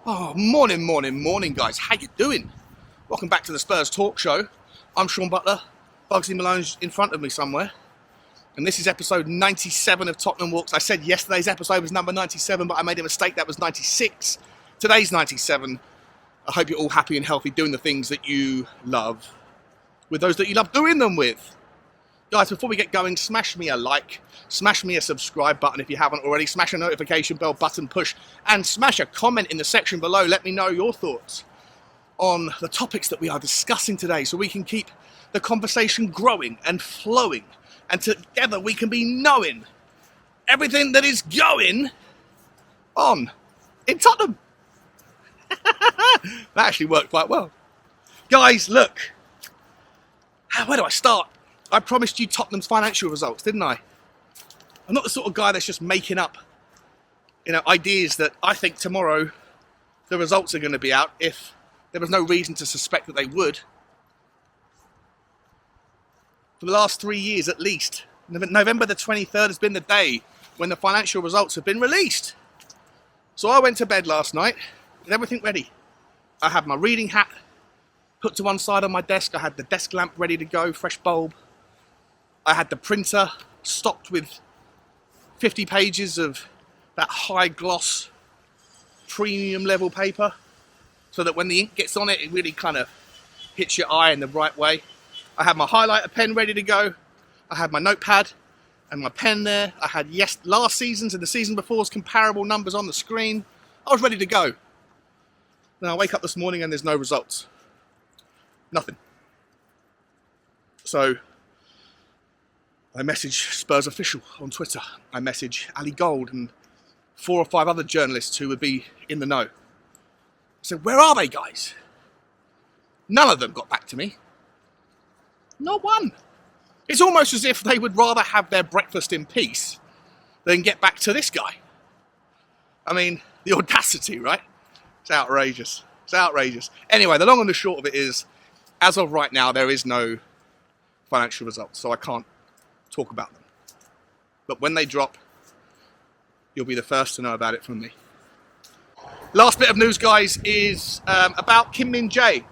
Oh, morning, guys. How you doing? Welcome back to the Spurs Talk Show. I'm Sean Butler. Bugsy Malone's in front of me somewhere. And this is episode 97 of Tottenham Walks. I said yesterday's episode was number 97, but I made a mistake. That was 96. Today's 97. I hope you're all happy and healthy doing the things that you love with those that you love doing them with. Guys, before we get going, smash me a like, smash me a subscribe button if you haven't already, smash a notification bell button push, and smash a comment in the section below. Let me know your thoughts on the topics that we are discussing today so we can keep the conversation growing and flowing, and together we can be knowing everything that is going on in Tottenham. That actually worked quite well. Guys, look, where do I start? I promised you Tottenham's financial results, didn't I? I'm not the sort of guy that's just making up, ideas that I think tomorrow the results are going to be out if there was no reason to suspect that they would. For the last 3 years at least, November the 23rd has been the day when the financial results have been released. So I went to bed last night with everything ready. I had my reading hat put to one side on my desk. I had the desk lamp ready to go, fresh bulb. I had the printer stocked with 50 pages of that high gloss premium level paper so that when the ink gets on it, it really kind of hits your eye in the right way. I had my highlighter pen ready to go. I had my notepad and my pen there. I had last season's and the season before's comparable numbers on the screen. I was ready to go. Then I wake up this morning and there's no results. Nothing. So I message Spurs official on Twitter. I message Ali Gold and 4 or 5 other journalists who would be in the know. I said, where are they, guys? None of them got back to me. Not one. It's almost as if they would rather have their breakfast in peace than get back to this guy. I mean, the audacity, right? It's outrageous. It's outrageous. Anyway, the long and the short of it is, as of right now, there is no financial results, so I can't talk about them. But when they drop, you'll be the first to know about it from me. Last bit of news, guys, is about Min-Jae,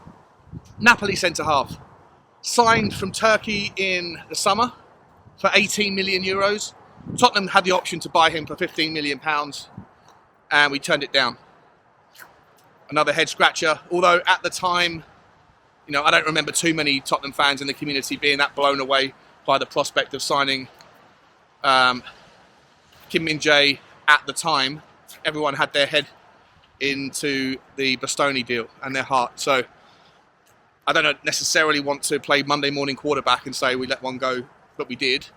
Napoli centre-half. Signed from Turkey in the summer for 18 million euros. Tottenham had the option to buy him for 15 million pounds, and we turned it down. Another head scratcher, although at the time, I don't remember too many Tottenham fans in the community being that blown away by the prospect of signing Min-Jae at the time. Everyone had their head into the Bastoni deal and their heart. So I don't necessarily want to play Monday morning quarterback and say we let one go, but we did,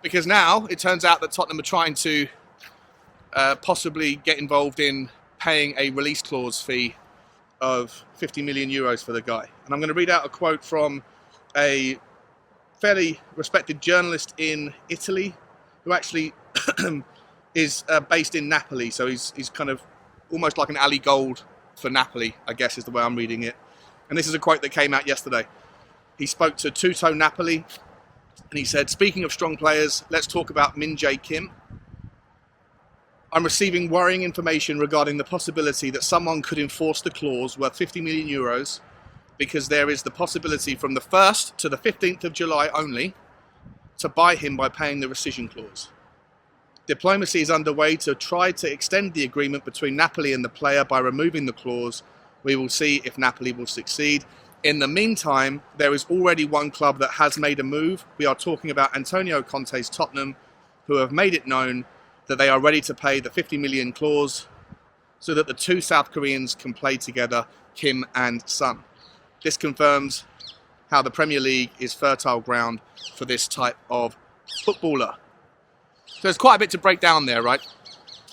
because now it turns out that Tottenham are trying to possibly get involved in paying a release clause fee of 50 million euros for the guy. And I'm going to read out a quote from a fairly respected journalist in Italy who actually is based in Napoli. So he's kind of almost like an Ali Gold for Napoli, I guess is the way I'm reading it. And this is a quote that came out yesterday. He spoke to Tutto Napoli and he said, speaking of strong players, let's talk about Min-Jae Kim. I'm receiving worrying information regarding the possibility that someone could enforce the clause worth 50 million euros because there is the possibility from the 1st to the 15th of July only to buy him by paying the rescission clause. Diplomacy is underway to try to extend the agreement between Napoli and the player by removing the clause. We will see if Napoli will succeed. In the meantime, there is already one club that has made a move. We are talking about Antonio Conte's Tottenham, who have made it known that they are ready to pay the 50 million clause so that the two South Koreans can play together, Kim and Son. This confirms how the Premier League is fertile ground for this type of footballer. So there's quite a bit to break down there, right?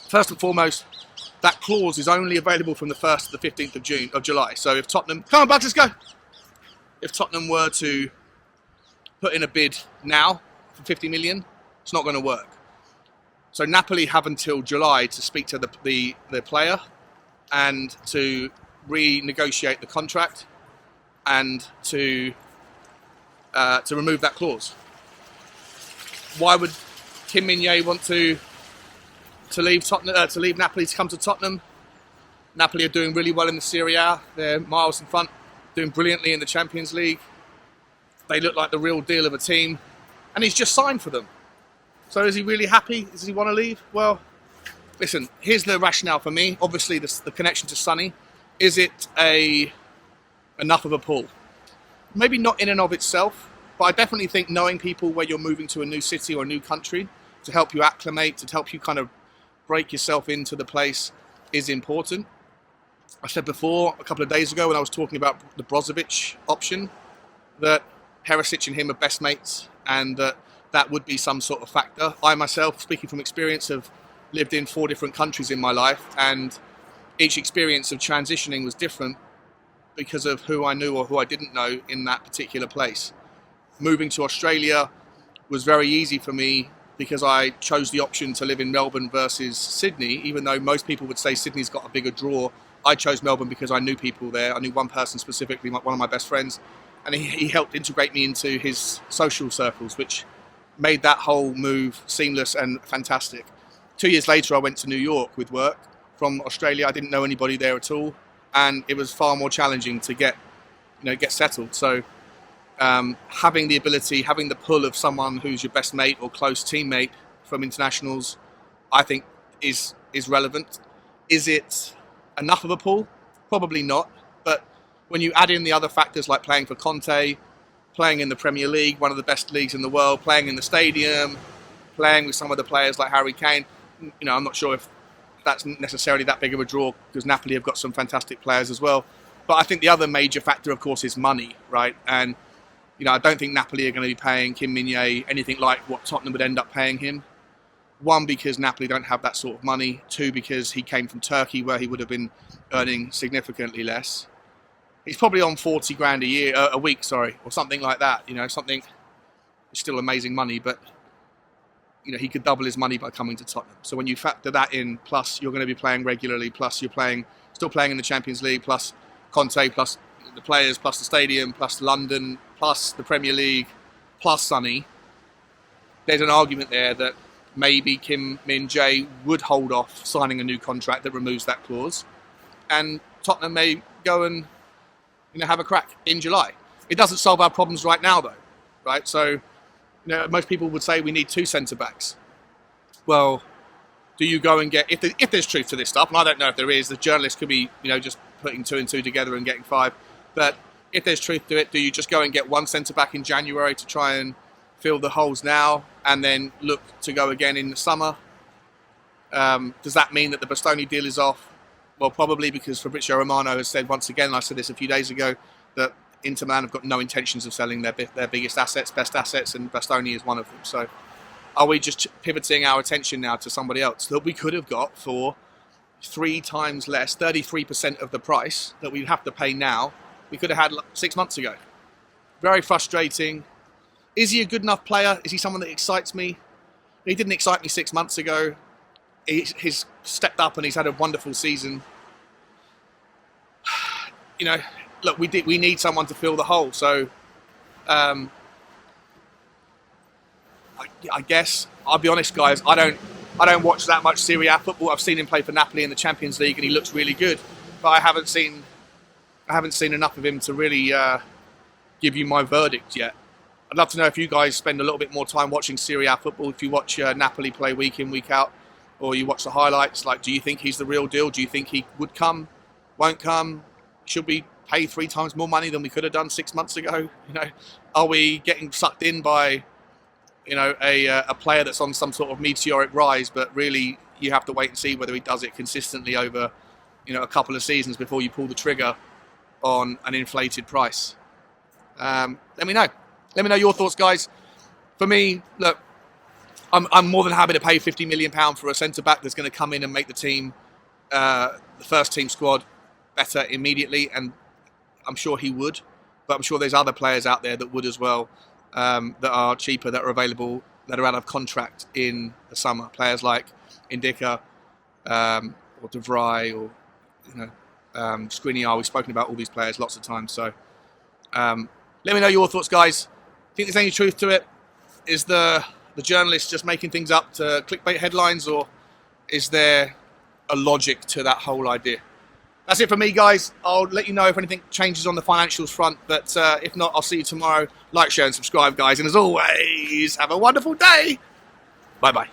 First and foremost, that clause is only available from the 1st to the 15th of July. So if Tottenham... Come on, Bugs, let's go! If Tottenham were to put in a bid now for 50 million, it's not going to work. So Napoli have until July to speak to the player and to renegotiate the contract and to remove that clause. Why would Min-Jae want to leave Tottenham, to leave Napoli to come to Tottenham? Napoli are doing really well in the Serie A. They're miles in front, doing brilliantly in the Champions League. They look like the real deal of a team. And he's just signed for them. So is he really happy? Does he want to leave? Well, listen, here's the rationale for me. Obviously, the connection to Sonny. Is it enough of a pull? Maybe not in and of itself, but I definitely think knowing people where you're moving to a new city or a new country to help you acclimate, to help you kind of break yourself into the place is important. I said before, a couple of days ago when I was talking about the Brozovic option, that Perisic and him are best mates and that would be some sort of factor. I myself, speaking from experience, have lived in 4 different countries in my life, and each experience of transitioning was different because of who I knew or who I didn't know in that particular place. Moving to Australia was very easy for me because I chose the option to live in Melbourne versus Sydney, even though most people would say Sydney's got a bigger draw. I chose Melbourne because I knew people there. I knew one person specifically, one of my best friends, and he helped integrate me into his social circles, which made that whole move seamless and fantastic. 2 years later, I went to New York with work from Australia. I didn't know anybody there at all, and it was far more challenging to get settled. So having the ability, having the pull of someone who's your best mate or close teammate from internationals, I think is relevant. Is it enough of a pull? Probably not. But when you add in the other factors like playing for Conte, playing in the Premier League, one of the best leagues in the world, playing in the stadium, playing with some of the players like Harry Kane, I'm not sure if that's necessarily that big of a draw because Napoli have got some fantastic players as well. But I think the other major factor, of course, is money, right? And I don't think Napoli are going to be paying Kim Min-Jae anything like what Tottenham would end up paying him. 1, because Napoli don't have that sort of money. 2, because he came from Turkey where he would have been earning significantly less. He's probably on 40 grand a week, or something like that. Something still amazing money, but he could double his money by coming to Tottenham. So when you factor that in, plus you're going to be playing regularly, plus you're still playing in the Champions League, plus Conte, plus the players, plus the stadium, plus London, plus the Premier League, plus Sonny, there's an argument there that maybe Kim Min-Jae would hold off signing a new contract that removes that clause, and Tottenham may go and have a crack in July. It doesn't solve our problems right now, though, right? So, most people would say we need 2 centre-backs. Well, do you go and get... If there's truth to this stuff, and I don't know if there is, the journalist could be, just putting 2 and 2 together and getting 5. But if there's truth to it, do you just go and get 1 centre-back in January to try and fill the holes now and then look to go again in the summer? Does that mean that the Bastoni deal is off? Well, probably, because Fabrizio Romano has said once again, and I said this a few days ago, that Inter Milan have got no intentions of selling their biggest assets, best assets, and Bastoni is one of them. So are we just pivoting our attention now to somebody else that we could have got for 3 times less, 33% of the price that we'd have to pay now, we could have had 6 months ago? Very frustrating. Is he a good enough player? Is he someone that excites me? He didn't excite me 6 months ago. He's stepped up and he's had a wonderful season. Look, we need someone to fill the hole. So, I guess I'll be honest, guys. I don't watch that much Serie A football. I've seen him play for Napoli in the Champions League, and he looks really good. But I haven't seen enough of him to really give you my verdict yet. I'd love to know if you guys spend a little bit more time watching Serie A football. If you watch Napoli play week in, week out, or you watch the highlights, do you think he's the real deal? Do you think he would come, won't come? Should we pay 3 times more money than we could have done 6 months ago? Are we getting sucked in by, a player that's on some sort of meteoric rise, but really you have to wait and see whether he does it consistently over, a couple of seasons before you pull the trigger on an inflated price? Let me know. Let me know your thoughts, guys. For me, look, I'm more than happy to pay £50 million for a centre-back that's going to come in and make the team, the first team squad, better immediately, and I'm sure he would. But I'm sure there's other players out there that would as well, that are cheaper, that are available, that are out of contract in the summer. Players like Indica, or De Vrij, or Skriniar. We've spoken about all these players lots of times. So let me know your thoughts, guys. Think there's any truth to it? Is the journalist just making things up to clickbait headlines, or is there a logic to that whole idea? That's it for me, guys. I'll let you know if anything changes on the financials front. But if not, I'll see you tomorrow. Like, share, and subscribe, guys. And as always, have a wonderful day. Bye-bye.